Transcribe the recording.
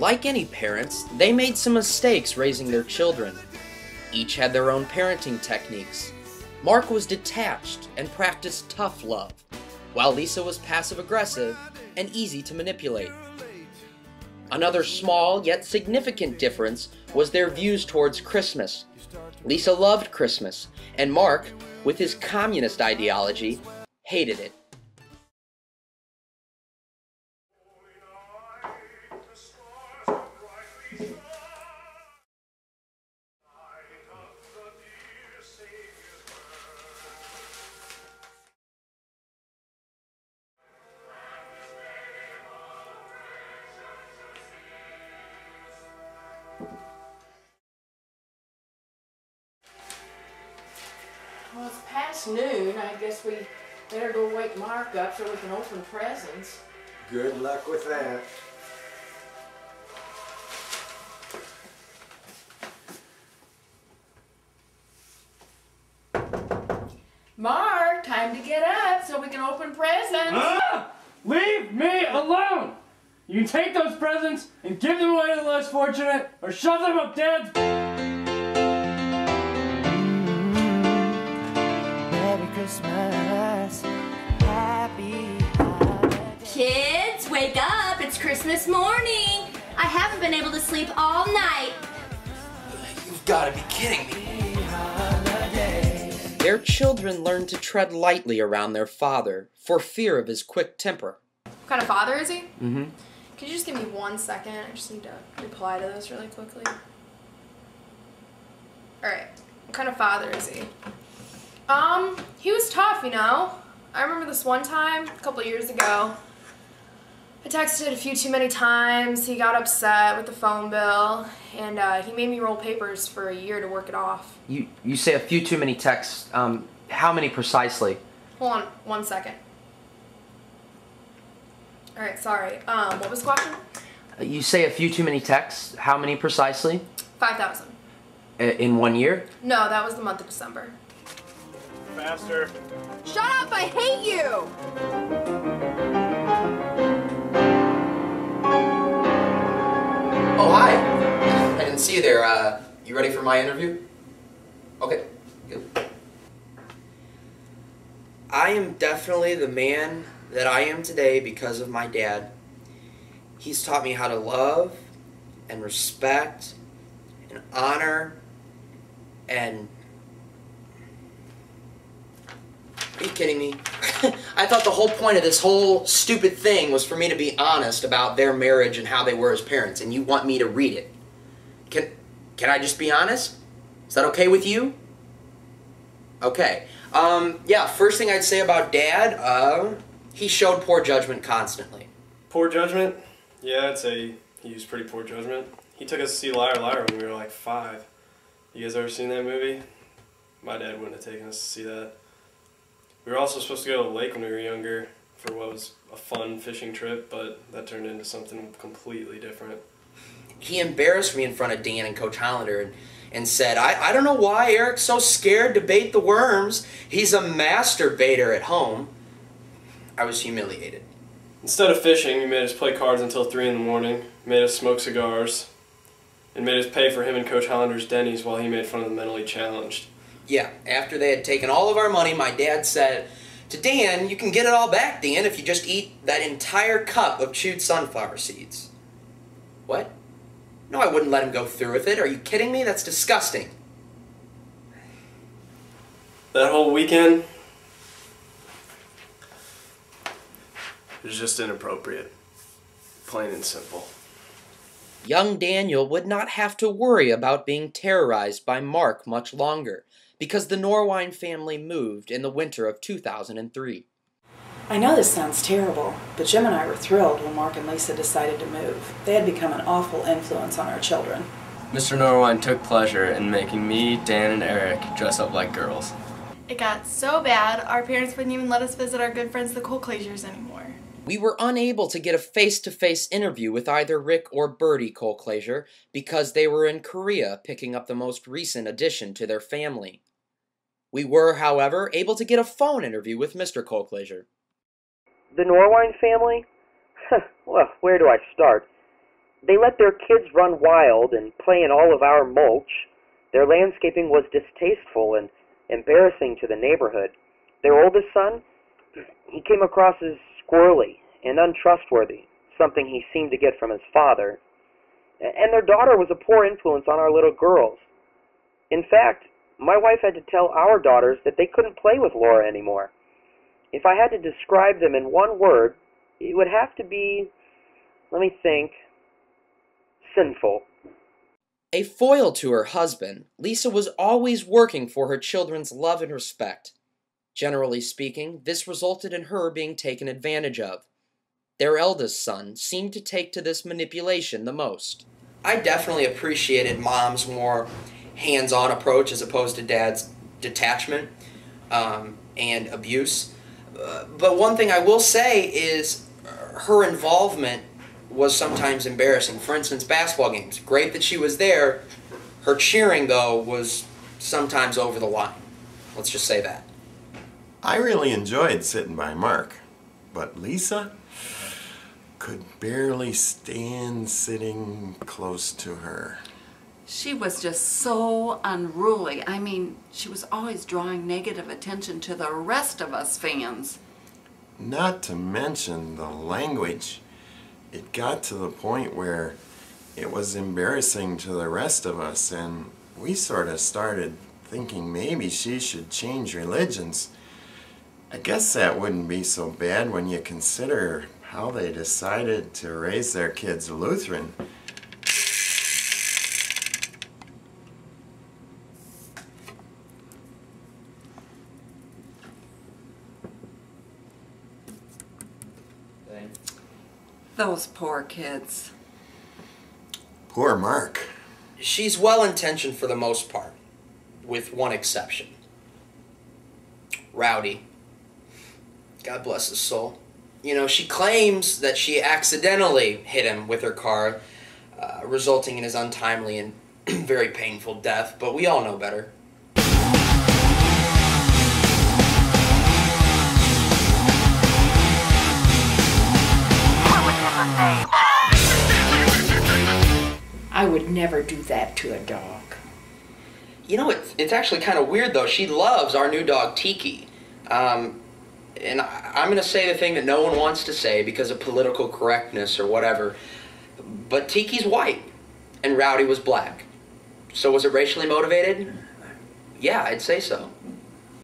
Like any parents, they made some mistakes raising their children. Each had their own parenting techniques. Mark was detached and practiced tough love, while Lisa was passive-aggressive and easy to manipulate. Another small yet significant difference was their views towards Christmas. Lisa loved Christmas, and Mark, with his communist ideology, hated it. Well, it's past noon. I guess we better go wake Mark up so we can open presents. Good luck with that. Mark, time to get up so we can open presents. Ah! Leave me alone! You can take those presents and give them away to the less fortunate, or shove them up Dad's. Merry Christmas, happy holidays. Kids, wake up! It's Christmas morning! I haven't been able to sleep all night. You've got to be kidding me. Their children learned to tread lightly around their father for fear of his quick temper. What kind of father is he? Mm-hmm. Could you just give me 1 second? I just need to reply to this really quickly. Alright, what kind of father is he? He was tough, you know. I remember this one time, a couple of years ago, I texted a few too many times. He got upset with the phone bill, and he made me roll papers for a year to work it off. You say a few too many texts. How many precisely? Hold on 1 second. Alright, sorry. What was the question? You say a few too many texts. How many precisely? 5,000. In 1 year? No, that was the month of December. Faster. Shut up! I hate you! Oh, hi. I didn't see you there. You ready for my interview? Okay, good. I am definitely the man that I am today because of my dad. He's taught me how to love and respect and honor and... Are you kidding me? I thought the whole point of this whole stupid thing was for me to be honest about their marriage and how they were as parents, and you want me to read it. Can I just be honest? Is that okay with you? Okay. Yeah, first thing I'd say about Dad, he showed poor judgment constantly. Poor judgment? Yeah, I'd say he used pretty poor judgment. He took us to see Liar Liar when we were like 5. You guys ever seen that movie? My dad wouldn't have taken us to see that. We were also supposed to go to the lake when we were younger for what was a fun fishing trip, but that turned into something completely different. He embarrassed me in front of Dan and Coach Hollander and said, I don't know why Eric's so scared to bait the worms. He's a master baiter at home. I was humiliated. Instead of fishing, he made us play cards until 3 in the morning, made us smoke cigars, and made us pay for him and Coach Hollander's Denny's while he made fun of the mentally challenged. Yeah, after they had taken all of our money, my dad said to Dan, you can get it all back, Dan, if you just eat that entire cup of chewed sunflower seeds. What? No, I wouldn't let him go through with it. Are you kidding me? That's disgusting. That whole weekend, it was just inappropriate. Plain and simple. Young Daniel would not have to worry about being terrorized by Mark much longer, because the Norwine family moved in the winter of 2003. I know this sounds terrible, but Jim and I were thrilled when Mark and Lisa decided to move. They had become an awful influence on our children. Mr. Norwine took pleasure in making me, Dan, and Eric dress up like girls. It got so bad, our parents wouldn't even let us visit our good friends the Colclagers anymore. We were unable to get a face-to-face interview with either Rick or Bertie Colclager because they were in Korea picking up the most recent addition to their family. We were, however, able to get a phone interview with Mr. Colclager. The Norwine family? Well, where do I start? They let their kids run wild and play in all of our mulch. Their landscaping was distasteful and embarrassing to the neighborhood. Their oldest son, he came across as squirrely and untrustworthy, something he seemed to get from his father. And their daughter was a poor influence on our little girls. In fact, my wife had to tell our daughters that they couldn't play with Laura anymore. If I had to describe them in one word, it would have to be, let me think, sinful. A foil to her husband, Lisa was always working for her children's love and respect. Generally speaking, this resulted in her being taken advantage of. Their eldest son seemed to take to this manipulation the most. I definitely appreciated Mom's more hands-on approach as opposed to Dad's detachment and abuse. But one thing I will say is her involvement was sometimes embarrassing. For instance, basketball games. Great that she was there. Her cheering, though, was sometimes over the line. Let's just say that. I really enjoyed sitting by Mark, but Lisa could barely stand sitting close to her. She was just so unruly. I mean, she was always drawing negative attention to the rest of us fans. Not to mention the language. It got to the point where it was embarrassing to the rest of us, and we sort of started thinking maybe she should change religions. I guess that wouldn't be so bad when you consider how they decided to raise their kids Lutheran. Those poor kids. Poor Mark. She's well-intentioned for the most part, with one exception. Rowdy. God bless his soul. You know, she claims that she accidentally hit him with her car, resulting in his untimely and very painful death, but we all know better. I would never do that to a dog. You know, it's actually kind of weird, though. She loves our new dog, Tiki. And I'm going to say the thing that no one wants to say because of political correctness or whatever. But Tiki's white, and Rowdy was black. So was it racially motivated? Yeah, I'd say so.